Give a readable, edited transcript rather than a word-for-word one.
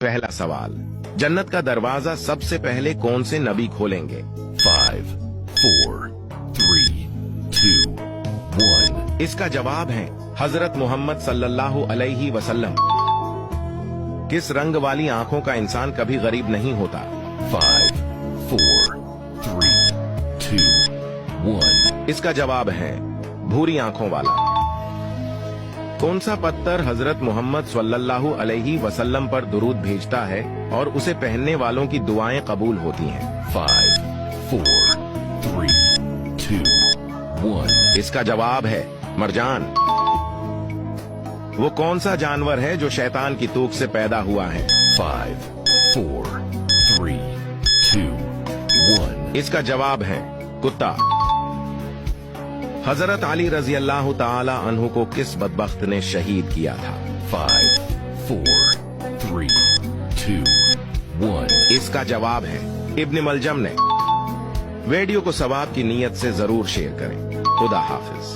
पहला सवाल, जन्नत का दरवाजा सबसे पहले कौन से नबी खोलेंगे? 5, 4, 3, 2, 1. इसका जवाब है हजरत मोहम्मद सल्लल्लाहु अलैहि वसल्लम। किस रंग वाली आंखों का इंसान कभी गरीब नहीं होता? 5, 4, 3, 2, 1. इसका जवाब है भूरी आंखों वाला। कौन सा पत्थर हजरत मोहम्मद सल्लल्लाहु अलैहि वसल्लम पर दुरूद भेजता है और उसे पहनने वालों की दुआएं कबूल होती हैं? 5, 4, 3, 2, 1. इसका जवाब है मरजान। वो कौन सा जानवर है जो शैतान की तूक से पैदा हुआ है? 5, 4, 3, 2, 1. इसका जवाब है कुत्ता। हजरत अली रजी अल्लाह ताला अन्हु को किस बदबख्त ने शहीद किया था? 5, 4, 3, 2, 1. इसका जवाब है इब्न मलजम ने। वीडियो को सवाब की नीयत से जरूर शेयर करें। खुदा हाफिज।